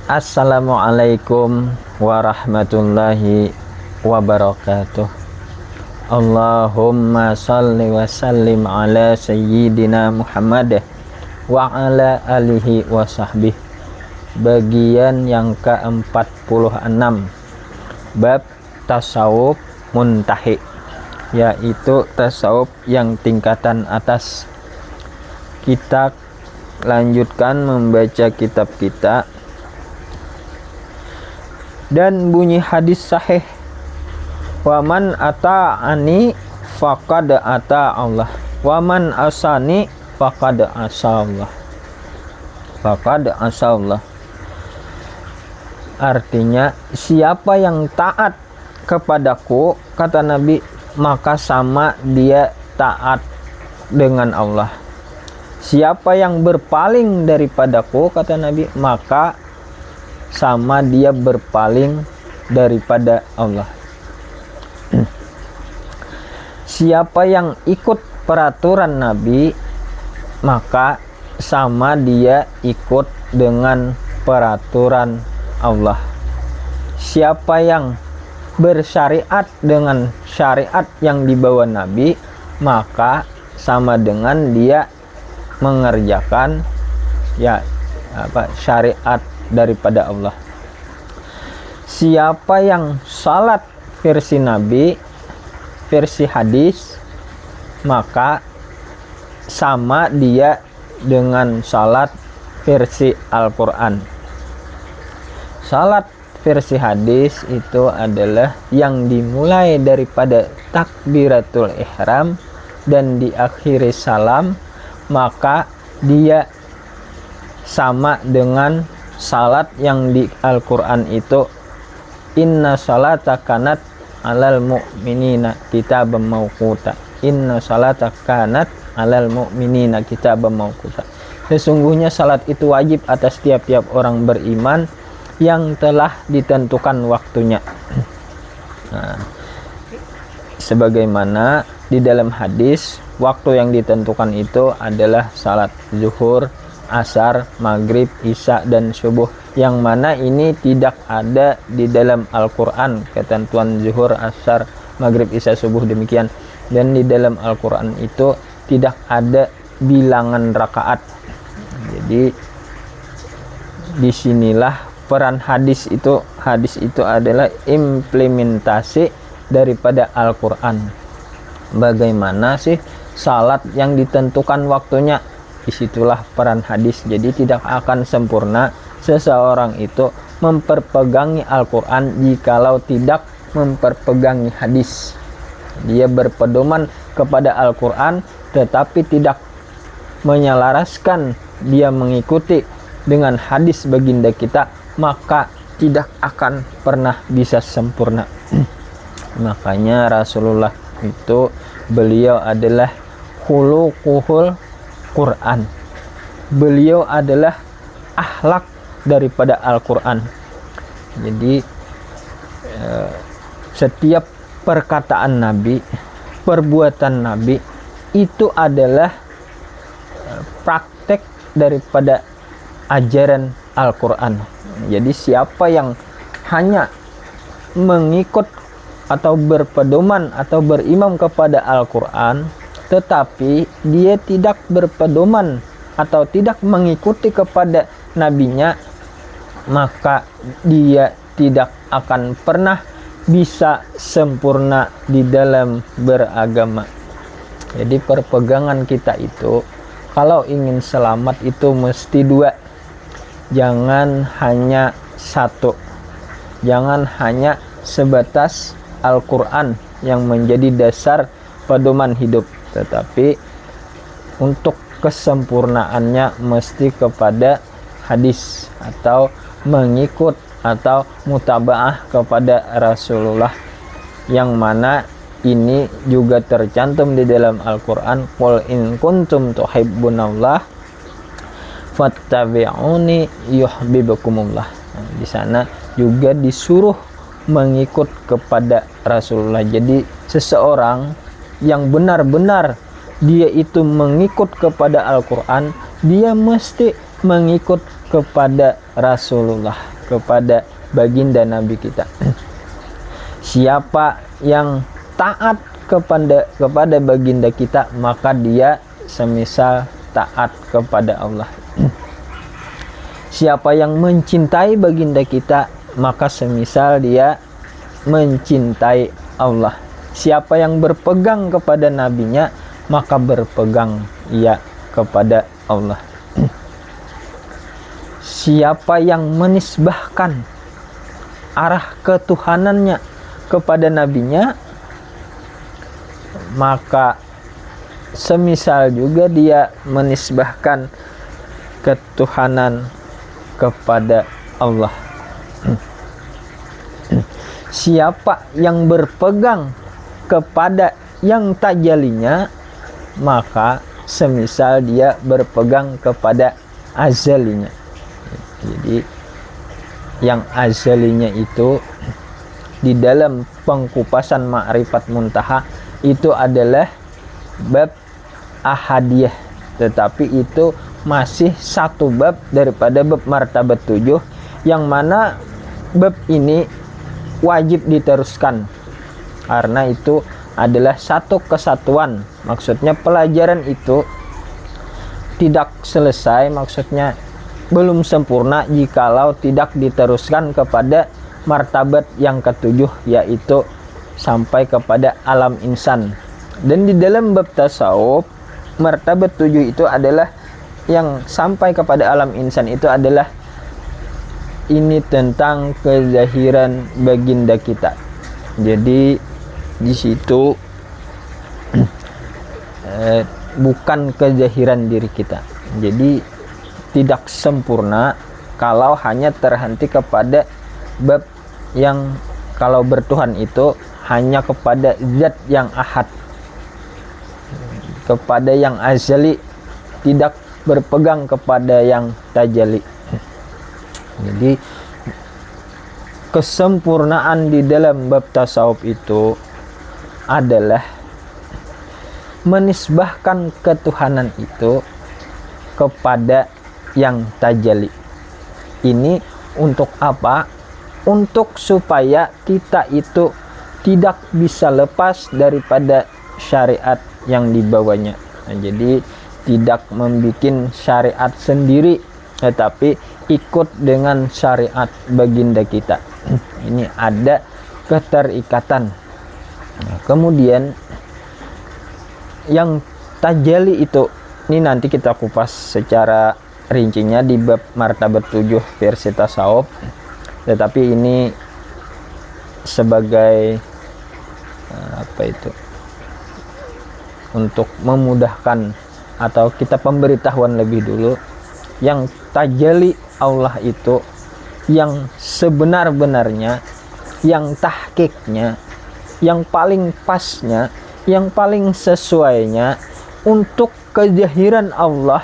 Assalamualaikum warahmatullahi wabarakatuh. Allahumma salli wa sallim ala sayyidina Muhammad wa ala alihi wa sahbihi. Bagian yang ke-46, bab tasawuf muntahi, yaitu tasawuf yang tingkatan atas. Kita lanjutkan membaca kitab kita. Dan bunyi hadis sahih, waman ata'ani faqad ata Allah, waman asani faqad asa Allah. Faqad asa Allah artinya, siapa yang taat kepadaku, kata Nabi, maka sama dia taat dengan Allah. Siapa yang berpaling daripadaku, kata Nabi, maka sama dia berpaling daripada Allah. Siapa yang ikut peraturan Nabi, maka sama dia ikut dengan peraturan Allah. Siapa yang bersyariat dengan syariat yang dibawa Nabi, maka sama dengan dia mengerjakan syariat daripada Allah. Siapa yang salat versi Nabi, versi hadis, maka sama dia dengan salat versi Al-Quran. Salat versi hadis itu adalah yang dimulai daripada takbiratul ihram dan diakhiri salam, maka dia sama dengan salat yang di Al-Quran itu, inna salata kanat alal mu'minina kitaban mawquta. Inna salata kanat alal mu'minina kitaban mawquta. Sesungguhnya salat itu wajib atas tiap-tiap orang beriman yang telah ditentukan waktunya. Nah, sebagaimana di dalam hadis, waktu yang ditentukan itu adalah salat zuhur, asar, maghrib, isya, dan subuh, yang mana ini tidak ada di dalam Al-Quran ketentuan zuhur, asar, maghrib, isya, subuh demikian. Dan di dalam Al-Quran itu tidak ada bilangan rakaat. Jadi disinilah peran hadis itu. Hadis itu adalah implementasi daripada Al-Quran. Bagaimana sih salat yang ditentukan waktunya? Disitulah peran hadis. Jadi tidak akan sempurna seseorang itu memperpegangi Al-Quran jikalau tidak memperpegangi hadis. Dia berpedoman kepada Al-Quran tetapi tidak menyelaraskan, dia mengikuti dengan hadis baginda kita, maka tidak akan pernah bisa sempurna. Makanya Rasulullah itu, beliau adalah khuluquhul Quran. Beliau adalah akhlak daripada Al-Quran. Jadi setiap perkataan Nabi, perbuatan Nabi itu adalah praktek daripada ajaran Al-Quran. Jadi siapa yang hanya mengikut atau berpedoman atau berimam kepada Al-Quran tetapi dia tidak berpedoman atau tidak mengikuti kepada nabinya, maka dia tidak akan pernah bisa sempurna di dalam beragama. Jadi perpegangan kita itu, kalau ingin selamat itu mesti dua. Jangan hanya satu. Jangan hanya sebatas Al-Quran yang menjadi dasar pedoman hidup, tetapi untuk kesempurnaannya mesti kepada hadis atau mengikut atau mutabaah kepada Rasulullah, yang mana ini juga tercantum di dalam Al-Quran, qul in kuntum tuhibbunallah fattabi'uni yuhibbukumullah. Nah, di sana juga disuruh mengikut kepada Rasulullah. Jadi seseorang yang benar-benar dia itu mengikut kepada Al-Quran, dia mesti mengikut kepada Rasulullah, kepada baginda Nabi kita. Siapa yang taat kepada baginda kita, maka dia semisal taat kepada Allah. Siapa yang mencintai baginda kita, maka semisal dia mencintai Allah. Siapa yang berpegang kepada nabinya, maka berpegang ia kepada Allah. Siapa yang menisbahkan arah ketuhanannya kepada nabinya, maka semisal juga dia menisbahkan ketuhanan kepada Allah. Siapa yang berpegang kepada yang tajalinya, maka semisal dia berpegang kepada azalinya. Jadi yang azalinya itu di dalam pengkupasan ma'rifat muntaha itu adalah bab ahadiyah, tetapi itu masih satu bab daripada bab martabat 7, yang mana bab ini wajib diteruskan karena itu adalah satu kesatuan. Maksudnya pelajaran itu tidak selesai, maksudnya belum sempurna jikalau tidak diteruskan kepada martabat yang ketujuh, yaitu sampai kepada alam insan. Dan di dalam bab tasawuf, martabat 7 itu adalah yang sampai kepada alam insan, itu adalah ini tentang kezahiran baginda kita. Jadi di situ bukan kezahiran diri kita. Jadi tidak sempurna kalau hanya terhenti kepada bab yang kalau bertuhan itu hanya kepada zat yang ahad, kepada yang azali, tidak berpegang kepada yang tajali. Jadi kesempurnaan di dalam bab tasawuf itu adalah menisbahkan ketuhanan itu kepada yang tajali. Ini untuk apa? Untuk supaya kita itu tidak bisa lepas daripada syariat yang dibawanya. Nah, jadi tidak membuat syariat sendiri, tetapi ikut dengan syariat baginda kita. Ini ada keterikatan. Nah, kemudian yang tajali itu, ini nanti kita kupas secara rincinya di bab martabat 7 versi tasawuf, tetapi ini sebagai untuk memudahkan atau kita pemberitahuan lebih dulu. Yang tajali Allah itu yang sebenar-benarnya, yang tahqiqnya, yang paling pasnya, yang paling sesuainya untuk kezahiran Allah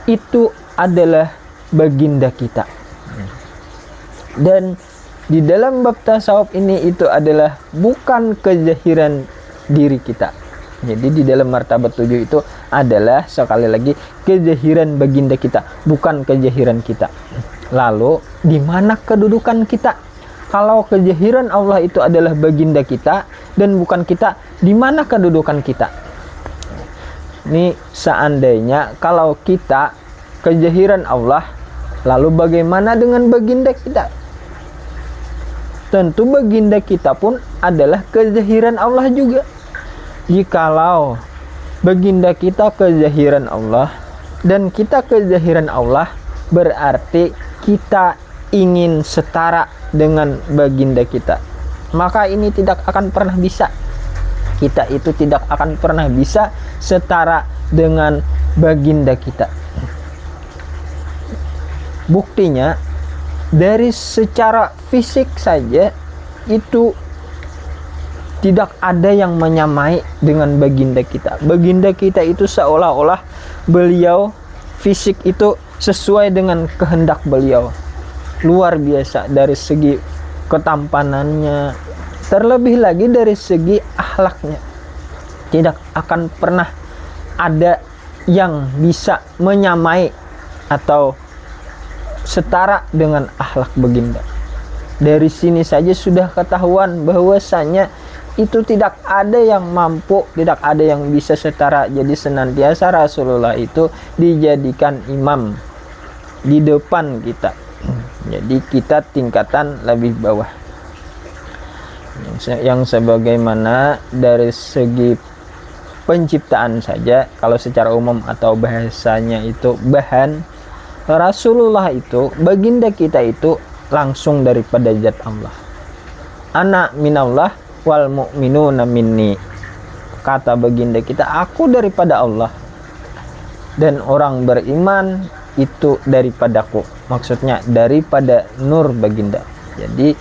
itu adalah baginda kita. Dan di dalam bab tasawuf ini itu adalah bukan kezahiran diri kita. Jadi di dalam martabat 7 itu adalah sekali lagi kezahiran baginda kita, bukan kezahiran kita. Lalu di mana kedudukan kita? Kalau kezahiran Allah itu adalah baginda kita dan bukan kita, di mana kedudukan kita? Ini seandainya kalau kita kezahiran Allah, lalu bagaimana dengan baginda kita? Tentu baginda kita pun adalah kezahiran Allah juga. Jikalau baginda kita kezahiran Allah dan kita kezahiran Allah, berarti kita ingin setara dengan baginda kita, maka ini tidak akan pernah bisa. Kita itu tidak akan pernah bisa setara dengan baginda kita. Buktinya dari secara fisik saja itu tidak ada yang menyamai dengan baginda kita. Baginda kita itu seolah-olah beliau fisik itu sesuai dengan kehendak beliau. Luar biasa dari segi ketampanannya, terlebih lagi dari segi akhlaknya. Tidak akan pernah ada yang bisa menyamai atau setara dengan akhlak baginda. Dari sini saja sudah ketahuan bahwasanya itu tidak ada yang mampu, tidak ada yang bisa setara. Jadi senantiasa Rasulullah itu dijadikan imam di depan kita. Jadi kita tingkatan lebih bawah. Yang sebagaimana dari segi penciptaan saja, kalau secara umum atau bahasanya itu bahan, Rasulullah itu, baginda kita itu langsung daripada zat Allah. Ana minallah wal mu'minuna minni. Kata baginda kita, aku daripada Allah dan orang beriman itu daripadaku. Maksudnya daripada nur baginda. Jadi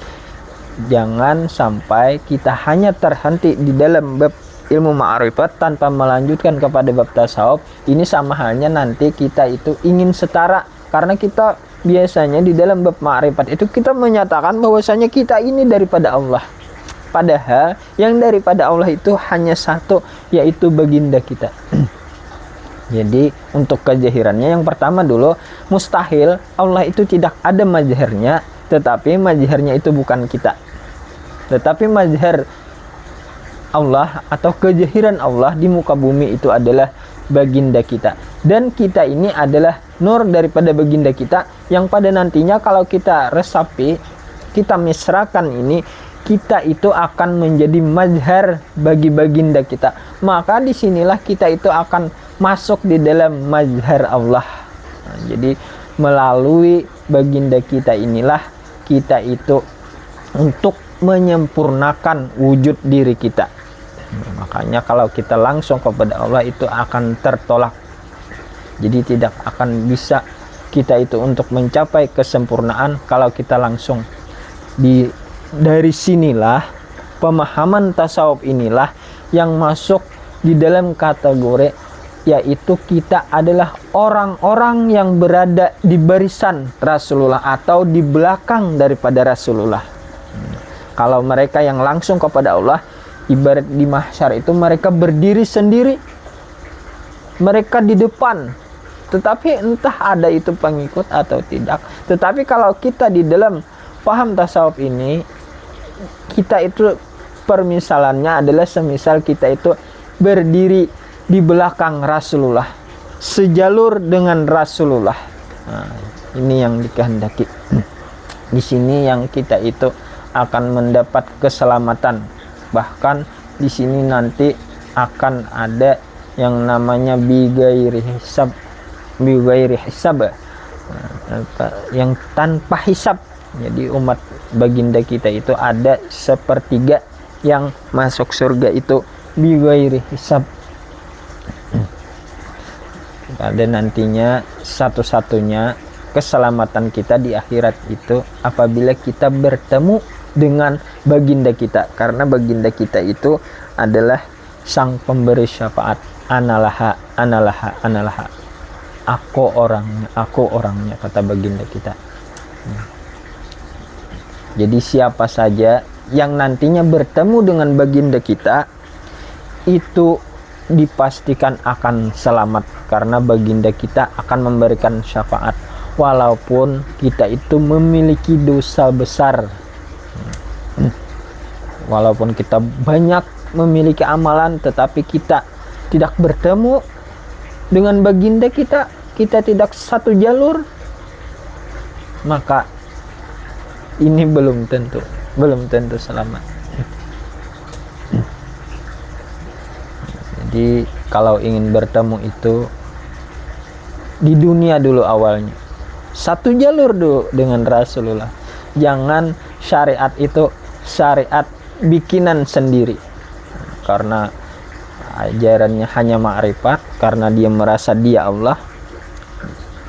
jangan sampai kita hanya terhenti di dalam bab ilmu ma'rifat tanpa melanjutkan kepada bab tasawuf. Ini sama halnya nanti kita itu ingin setara, karena kita biasanya di dalam bab ma'rifat itu kita menyatakan bahwasanya kita ini daripada Allah. Padahal yang daripada Allah itu hanya satu, yaitu baginda kita. Jadi untuk kejahirannya yang pertama dulu, mustahil Allah itu tidak ada mazharnya, tetapi mazharnya itu bukan kita. Tetapi mazhar Allah atau kejahiran Allah di muka bumi itu adalah baginda kita. Dan kita ini adalah nur daripada baginda kita, yang pada nantinya kalau kita resapi, kita misrakan ini, kita itu akan menjadi mazhar bagi baginda kita. Maka disinilah kita itu akan masuk di dalam mazhar Allah. Nah, jadi melalui baginda kita inilah kita itu untuk menyempurnakan wujud diri kita. Makanya kalau kita langsung kepada Allah itu akan tertolak. Jadi tidak akan bisa kita itu untuk mencapai kesempurnaan kalau kita langsung. Dari sinilah pemahaman tasawuf inilah yang masuk di dalam kategori, yaitu kita adalah orang-orang yang berada di barisan Rasulullah atau di belakang daripada Rasulullah. Kalau mereka yang langsung kepada Allah, ibarat di mahsyar itu mereka berdiri sendiri, mereka di depan, tetapi entah ada itu pengikut atau tidak. Tetapi kalau kita di dalam paham tasawuf ini, kita itu permisalannya adalah semisal kita itu berdiri di belakang Rasulullah, sejalur dengan Rasulullah. Nah, ini yang dikehendaki. Di sini yang kita itu akan mendapat keselamatan. Bahkan di sini nanti akan ada yang namanya bighairi hisab, yang tanpa hisab. Jadi umat baginda kita itu ada sepertiga yang masuk surga itu bighairi hisab. Pada nantinya satu-satunya keselamatan kita di akhirat itu apabila kita bertemu dengan baginda kita, karena baginda kita itu adalah sang pemberi syafaat. Analaha, analaha, analaha. Aku orangnya, kata baginda kita. Jadi siapa saja yang nantinya bertemu dengan baginda kita itu dipastikan akan selamat, karena baginda kita akan memberikan syafaat walaupun kita itu memiliki dosa besar. Walaupun kita banyak memiliki amalan, tetapi kita tidak bertemu dengan baginda kita, kita tidak satu jalur, maka ini belum tentu selamat. Jadi kalau ingin bertemu itu di dunia dulu awalnya, satu jalur dulu dengan Rasulullah. Jangan syariat itu syariat bikinan sendiri, karena ajarannya hanya ma'rifat, karena dia merasa dia Allah,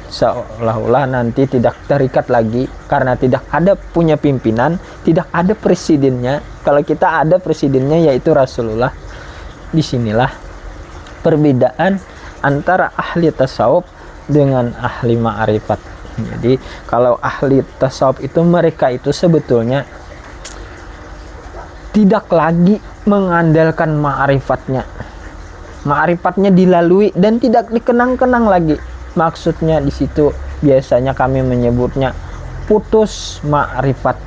seolah-olah nanti tidak terikat lagi karena tidak ada punya pimpinan, tidak ada presidennya. Kalau kita ada presidennya yaitu Rasulullah. Disinilah perbedaan antara ahli tasawuf dengan ahli ma'rifat. Jadi kalau ahli tasawuf itu mereka itu sebetulnya tidak lagi mengandalkan ma'rifatnya. Ma'rifatnya dilalui dan tidak dikenang-kenang lagi. Maksudnya di situ biasanya kami menyebutnya putus makrifat,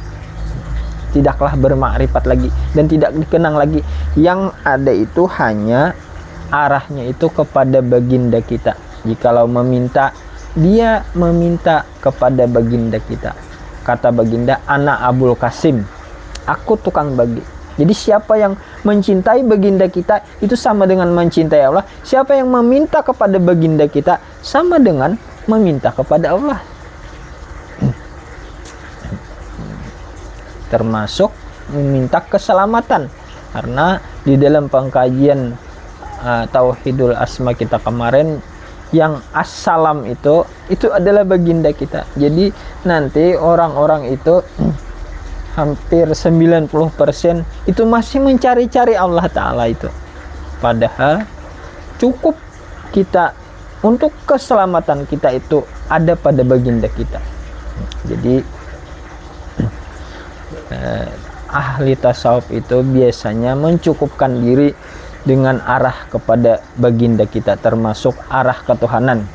tidaklah bermakrifat lagi dan tidak dikenang lagi. Yang ada itu hanya arahnya itu kepada baginda kita. Jikalau meminta, dia meminta kepada baginda kita. Kata baginda, ana Abul Qasim, aku tukang bagi. Jadi siapa yang mencintai baginda kita itu sama dengan mencintai Allah. Siapa yang meminta kepada baginda kita sama dengan meminta kepada Allah. Termasuk meminta keselamatan, karena di dalam pengkajian Tauhidul Asma kita kemarin, yang assalam itu adalah baginda kita. Jadi nanti orang-orang itu hampir 90% itu masih mencari-cari Allah Ta'ala itu. Padahal cukup kita untuk keselamatan kita itu ada pada baginda kita. Jadi ahli tasawuf itu biasanya mencukupkan diri dengan arah kepada baginda kita, termasuk arah ketuhanan.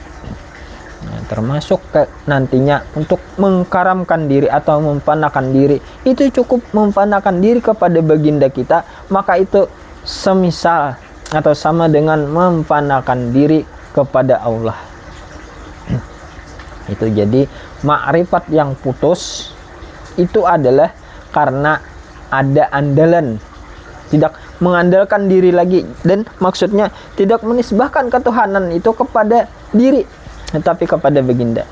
Termasuk nantinya untuk mengkaramkan diri atau memfanakan diri, itu cukup memfanakan diri kepada baginda kita, maka itu semisal atau sama dengan memfanakan diri kepada Allah. Itu jadi makrifat yang putus itu adalah karena ada andalan, tidak mengandalkan diri lagi, dan maksudnya tidak menisbahkan ketuhanan itu kepada diri, tetapi kepada baginda,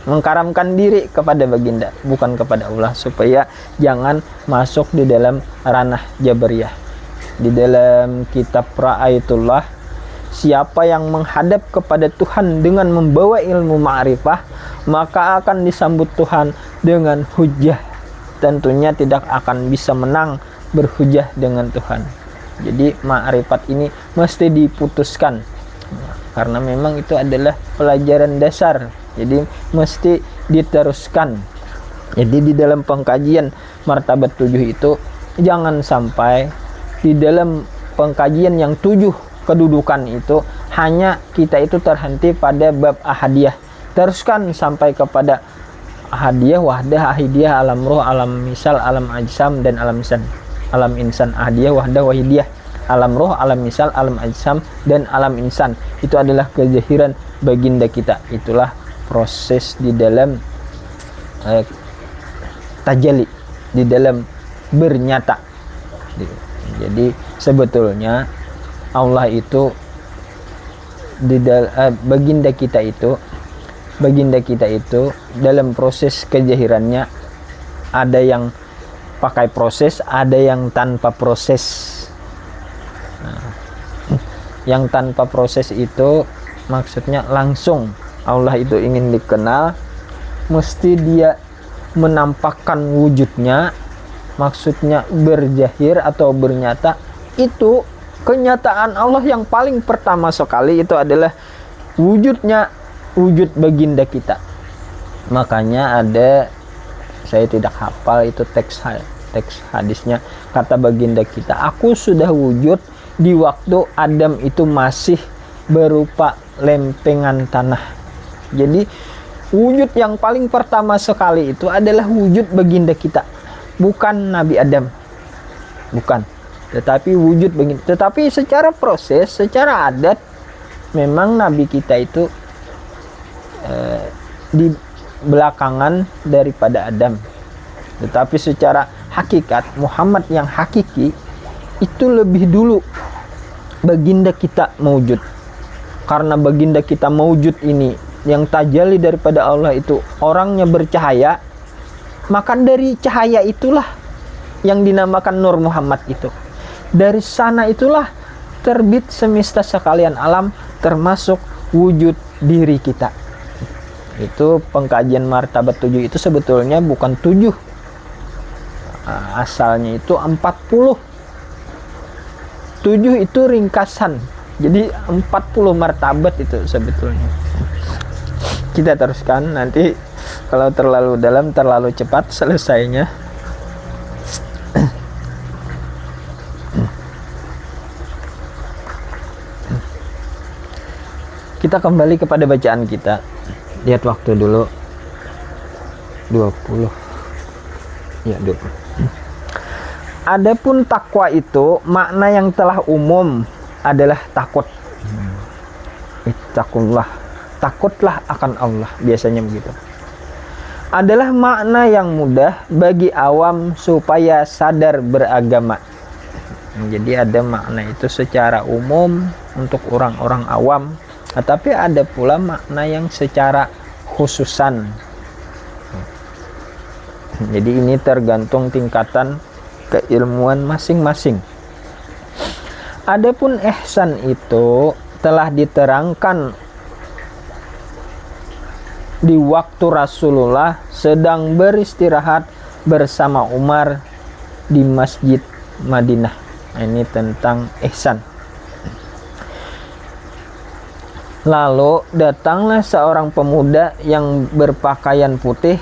mengkaramkan diri kepada baginda, bukan kepada Allah, supaya jangan masuk di dalam ranah Jabariyah. Di dalam kitab Ra'aitullah, siapa yang menghadap kepada Tuhan dengan membawa ilmu ma'rifah, maka akan disambut Tuhan dengan hujah. Tentunya tidak akan bisa menang berhujah dengan Tuhan. Jadi ma'rifat ini mesti diputuskan, karena memang itu adalah pelajaran dasar, jadi mesti diteruskan. Jadi di dalam pengkajian martabat 7 itu jangan sampai di dalam pengkajian yang 7 kedudukan itu hanya kita itu terhenti pada bab ahadiyah. Teruskan sampai kepada ahadiyah, wahdah, ahidiyah, alam roh, alam misal, alam ajsam, dan alam insan. Alam insan, ahadiyah, wahdah, wahidiyah, alam roh, alam misal, alam ajsam, dan alam insan. Itu adalah kezahiran baginda kita. Itulah proses di dalam tajalli, di dalam bernyata. Jadi sebetulnya Allah itu baginda kita itu dalam proses kejahirannya ada yang pakai proses, ada yang tanpa proses. Yang tanpa proses itu maksudnya langsung Allah itu ingin dikenal, mesti dia menampakkan wujudnya, maksudnya berjahir atau bernyata. Itu kenyataan Allah yang paling pertama sekali itu adalah wujudnya, wujud baginda kita. Makanya ada, saya tidak hafal itu teks hadisnya, kata baginda kita, aku sudah wujud di waktu Adam itu masih berupa lempengan tanah. Jadi wujud yang paling pertama sekali itu adalah wujud baginda kita, bukan Nabi Adam, bukan, tetapi wujud baginda. Tetapi secara proses, secara adat, memang Nabi kita itu di belakangan daripada Adam. Tetapi secara hakikat, Muhammad yang hakiki itu lebih dulu baginda kita mewujud. Karena baginda kita mewujud ini yang tajalli daripada Allah itu orangnya bercahaya, maka dari cahaya itulah yang dinamakan Nur Muhammad itu. Dari sana itulah terbit semesta sekalian alam, termasuk wujud diri kita. Itu pengkajian martabat 7 itu sebetulnya bukan 7. Asalnya itu 40. 7 itu ringkasan. Jadi 40 martabat itu sebetulnya. Kita teruskan, nanti kalau terlalu dalam, terlalu cepat selesainya. Kita kembali kepada bacaan kita. Lihat waktu dulu 20 ya 20. Adapun takwa itu makna yang telah umum adalah takut. Ittaqullah, takutlah akan Allah, biasanya begitu. Adalah makna yang mudah bagi awam supaya sadar beragama. Jadi ada makna itu secara umum untuk orang-orang awam, tetapi ada pula makna yang secara khususan. Jadi ini tergantung tingkatan keilmuan masing-masing. Adapun ihsan itu telah diterangkan di waktu Rasulullah sedang beristirahat bersama Umar di Masjid Madinah. Ini tentang ihsan. Lalu datanglah seorang pemuda yang berpakaian putih,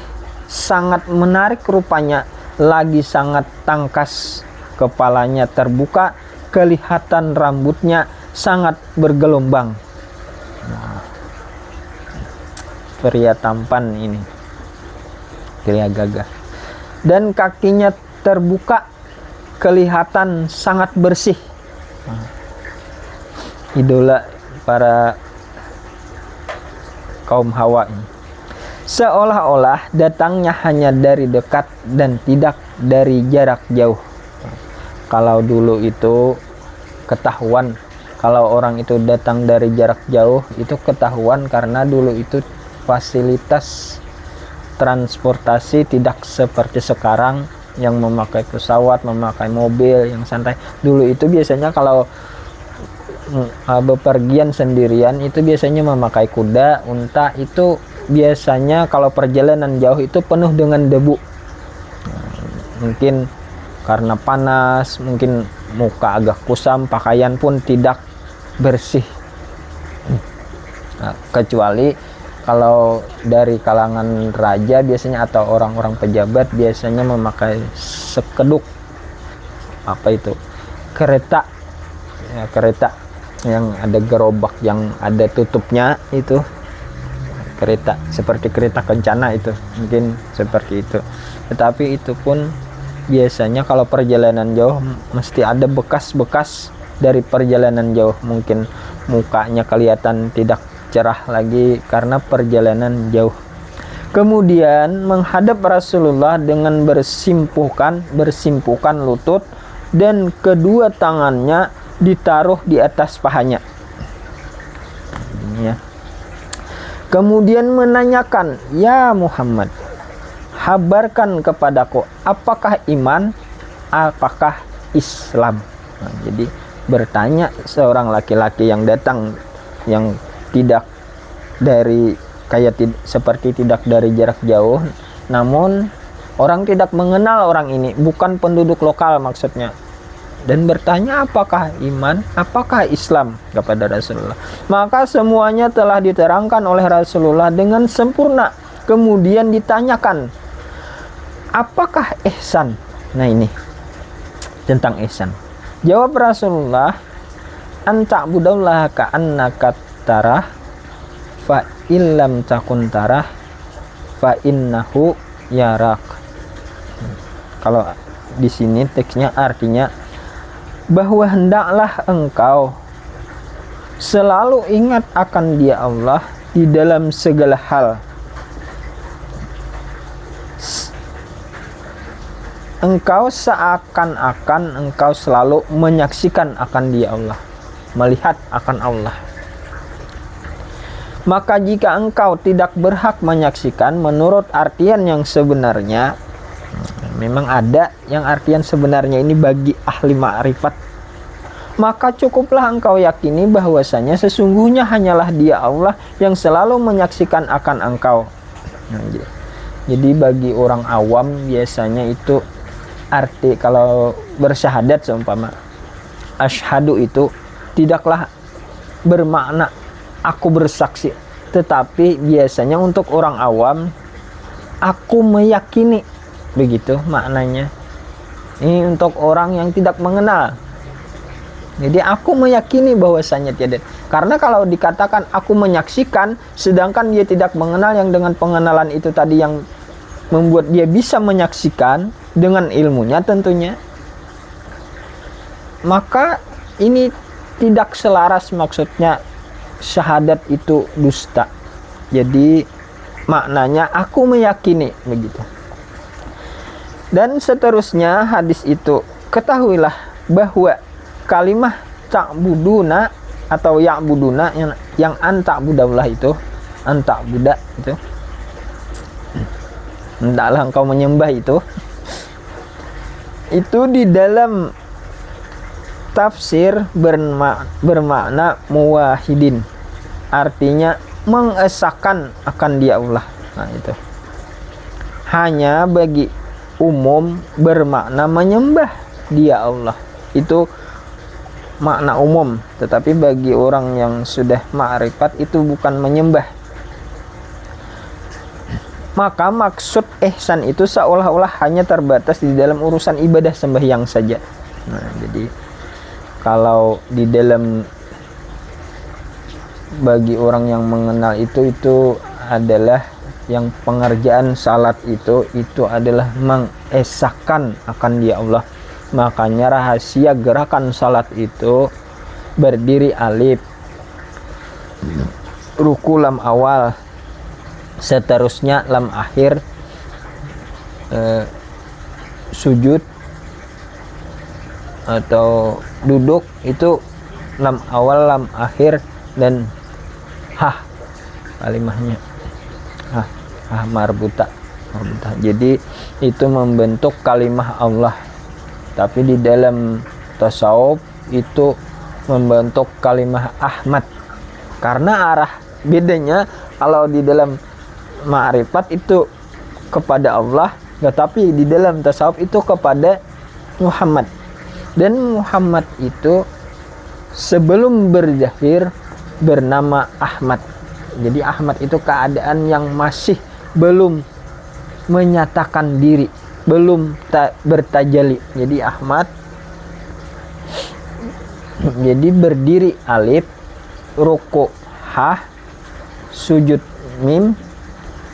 sangat menarik rupanya, lagi sangat tangkas, kepalanya terbuka, kelihatan rambutnya sangat bergelombang. Nah, pria tampan ini, pria gagah, dan kakinya terbuka, kelihatan sangat bersih. Nah, idola para kaum Hawa ini. Seolah-olah datangnya hanya dari dekat dan tidak dari jarak jauh. Kalau dulu itu ketahuan, kalau orang itu datang dari jarak jauh itu ketahuan, karena dulu itu fasilitas transportasi tidak seperti sekarang yang memakai pesawat, memakai mobil yang santai. Dulu itu biasanya kalau bepergian sendirian itu biasanya memakai kuda, unta. Itu biasanya kalau perjalanan jauh itu penuh dengan debu. Mungkin karena panas, mungkin muka agak kusam, pakaian pun tidak bersih. Nah, kecuali kalau dari kalangan raja biasanya atau orang-orang pejabat biasanya memakai sekeduk, apa itu, kereta ya, kereta yang ada gerobak yang ada tutupnya, itu kereta seperti kereta kencana, itu mungkin seperti itu. Tetapi itu pun biasanya kalau perjalanan jauh mesti ada bekas-bekas dari perjalanan jauh, mungkin mukanya kelihatan tidak cerah lagi karena perjalanan jauh. Kemudian menghadap Rasulullah dengan bersimpukan lutut dan kedua tangannya ditaruh di atas pahanya. Ini ya. Kemudian menanyakan, "Ya Muhammad, habarkan kepadaku, apakah iman, apakah Islam?" Nah, jadi bertanya seorang laki-laki yang datang, yang tidak dari seperti tidak dari jarak jauh, namun orang tidak mengenal orang ini, bukan penduduk lokal maksudnya, dan bertanya apakah iman, apakah Islam kepada Rasulullah. Maka semuanya telah diterangkan oleh Rasulullah dengan sempurna. Kemudian ditanyakan, apakah ihsan? Nah, ini tentang ihsan. Jawab Rasulullah, anta budallaha ka'annaka tarah, fa illam takun tarah, fa innahu yarak. Kalau di sini teksnya artinya bahwa hendaklah engkau selalu ingat akan Dia Allah di dalam segala hal. Engkau seakan-akan engkau selalu menyaksikan akan Dia Allah, melihat akan Allah. Maka jika engkau tidak berhak menyaksikan menurut artian yang sebenarnya, memang ada yang artian sebenarnya ini bagi ahli ma'rifat, maka cukuplah engkau yakini bahwasanya sesungguhnya hanyalah Dia Allah yang selalu menyaksikan akan engkau. Jadi bagi orang awam biasanya itu arti kalau bersyahadat seumpama asyhadu itu tidaklah bermakna aku bersaksi, tetapi biasanya untuk orang awam aku meyakini, begitu maknanya. Ini untuk orang yang tidak mengenal. Jadi aku meyakini bahwasanya tiada. Karena kalau dikatakan aku menyaksikan, sedangkan dia tidak mengenal, yang dengan pengenalan itu tadi yang membuat dia bisa menyaksikan dengan ilmunya tentunya, maka ini tidak selaras, maksudnya syahadat itu dusta. Jadi maknanya aku meyakini begitu. Dan seterusnya hadis itu, ketahuilah bahwa kalimah ta'buduna atau ya'buduna, yang anta'budallah itu, anta'buda itu, hendaklah engkau menyembah itu di dalam tafsir bermakna muwahidin, artinya mengesahkan akan dia Allah. Nah itu hanya bagi umum bermakna menyembah dia Allah, itu makna umum. Tetapi bagi orang yang sudah ma'rifat itu bukan menyembah. Maka maksud ihsan itu seolah-olah hanya terbatas di dalam urusan ibadah sembahyang saja. Nah, jadi kalau di dalam bagi orang yang mengenal itu adalah yang pengerjaan salat itu adalah mengesahkan akan dia Allah. Makanya rahasia gerakan salat itu berdiri alif, ruku lam awal, seterusnya lam akhir, sujud atau duduk itu lam awal, lam akhir, dan hah kalimahnya marbuta. Jadi itu membentuk kalimah Allah. Tapi di dalam tasawuf itu membentuk kalimah Ahmad. Karena arah bedanya, kalau di dalam ma'rifat itu kepada Allah, tetapi di dalam tasawuf itu kepada Muhammad. Dan Muhammad itu sebelum berzahir bernama Ahmad. Jadi Ahmad itu keadaan yang masih belum menyatakan diri, belum bertajalli. Jadi Ahmad, jadi berdiri alif, ruku ha, sujud mim,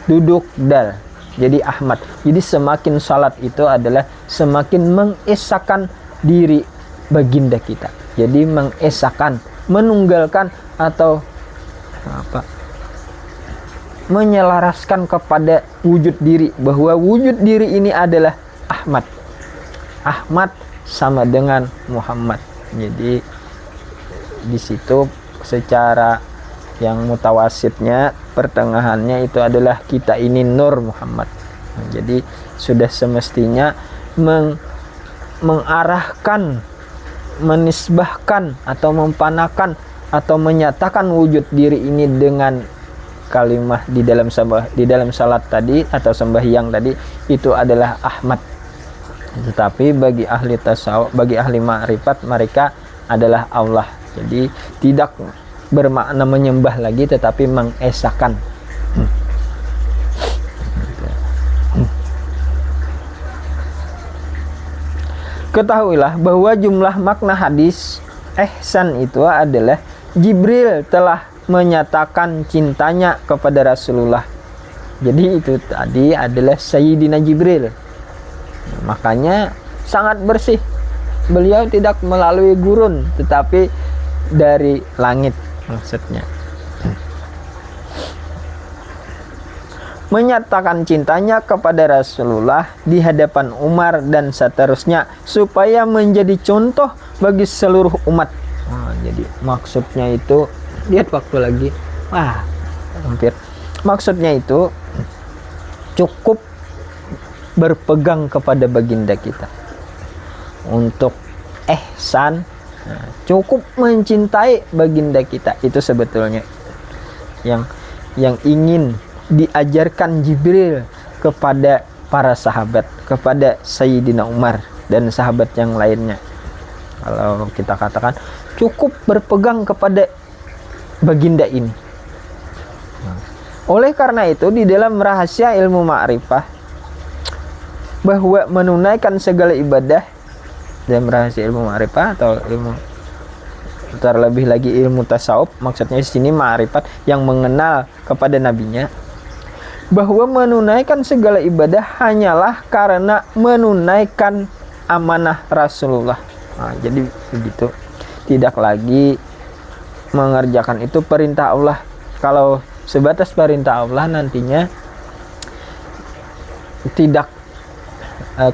duduk dal. Jadi Ahmad. Jadi semakin salat itu adalah semakin mengesahkan diri baginda kita. Jadi mengesahkan, menunggalkan atau menyelaraskan kepada wujud diri, bahwa wujud diri ini adalah Ahmad. Ahmad sama dengan Muhammad. Jadi di situ secara yang mutawasitnya, pertengahannya itu adalah kita ini Nur Muhammad. Jadi sudah semestinya mengarahkan, menisbahkan atau mempanakan atau menyatakan wujud diri ini dengan kalimah di dalam salat tadi atau sembahyang tadi, itu adalah Ahmad. Tetapi bagi ahli tasawuf, bagi ahli ma'rifat, mereka adalah Allah. Jadi tidak bermakna menyembah lagi, tetapi mengesahkan. Ketahuilah bahwa jumlah makna hadis ihsan itu adalah Jibril telah menyatakan cintanya kepada Rasulullah. Jadi itu tadi adalah Sayyidina Jibril. Makanya sangat bersih. Beliau tidak melalui gurun, tetapi dari langit maksudnya. Menyatakan cintanya kepada Rasulullah di hadapan Umar dan seterusnya, supaya menjadi contoh bagi seluruh umat. Jadi maksudnya itu, lihat waktu lagi, hampir. Maksudnya itu cukup berpegang kepada baginda kita untuk ihsan. Cukup mencintai baginda kita, itu sebetulnya yang ingin diajarkan Jibril kepada para sahabat, kepada Sayyidina Umar dan sahabat yang lainnya. Kalau kita katakan cukup berpegang kepada baginda ini. Oleh karena itu, di dalam rahasia ilmu ma'rifah, bahwa menunaikan segala ibadah dalam rahasia ilmu ma'rifah atau ilmu terlebih lagi ilmu tasawuf, maksudnya di sini ma'rifat yang mengenal kepada nabinya, bahwa menunaikan segala ibadah hanyalah karena menunaikan amanah Rasulullah. Nah, jadi begitu, tidak lagi mengerjakan itu perintah Allah. Kalau sebatas perintah Allah, nantinya tidak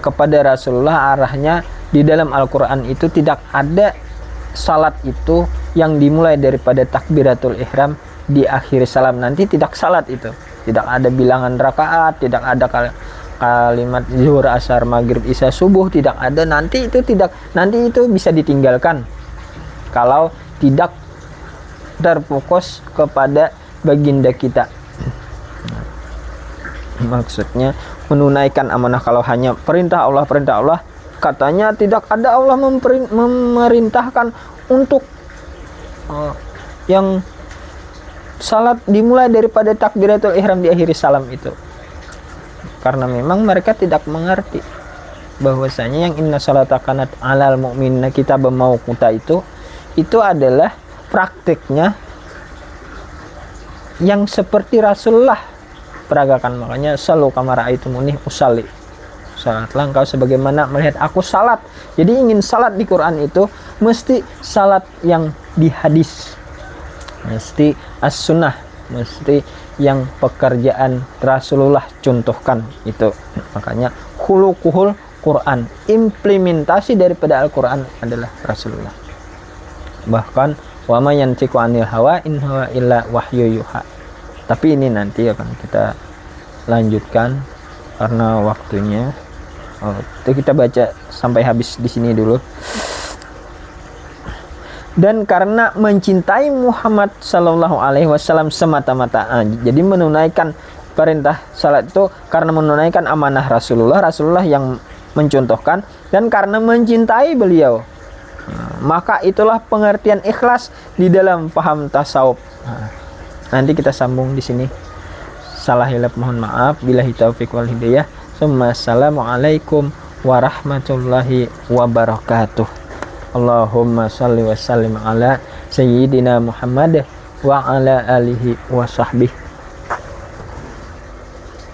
kepada Rasulullah arahnya. Di dalam Al-Quran itu tidak ada salat itu yang dimulai daripada takbiratul ihram di akhir salam, nanti tidak salat itu, tidak ada bilangan rakaat, tidak ada kalimat zuhur, asar, maghrib, isya, subuh, tidak ada. Nanti itu bisa ditinggalkan kalau tidak terfokus kepada baginda kita. Maksudnya menunaikan amanah. Kalau hanya perintah Allah, katanya tidak ada Allah memerintahkan untuk yang salat dimulai daripada takbiratul ihram di akhir salam itu, karena memang mereka tidak mengerti bahwasanya yang inna salata kanat alal mu'minina kitaban mauquta itu adalah praktiknya yang seperti Rasulullah peragakan. Makanya salu kama ra'aitumuni usalli, salatlah engkau sebagaimana melihat aku salat. Jadi ingin salat di Quran itu mesti salat yang di hadis, mesti as-sunnah, mesti yang pekerjaan Rasulullah contohkan itu. Makanya khuluquhul Quran, implementasi daripada Al-Quran adalah Rasulullah. Bahkan wa ma yantiqu anil hawa in huwa illa wahyu yuha. Tapi ini nanti akan kita lanjutkan karena waktunya. Itu kita baca sampai habis di sini dulu. Dan karena mencintai Muhammad Sallallahu Alaihi Wasallam semata-mata, jadi menunaikan perintah salat itu karena menunaikan amanah Rasulullah yang mencontohkan, dan karena mencintai beliau, maka itulah pengertian ikhlas di dalam paham tasawuf. Nanti kita sambung di sini. Salah hilaf mohon maaf. Billahi taufiq wal hidayah. Assalamualaikum warahmatullahi wabarakatuh. Allahumma salli wa sallim ala sayyidina Muhammad wa ala alihi wa sahbihi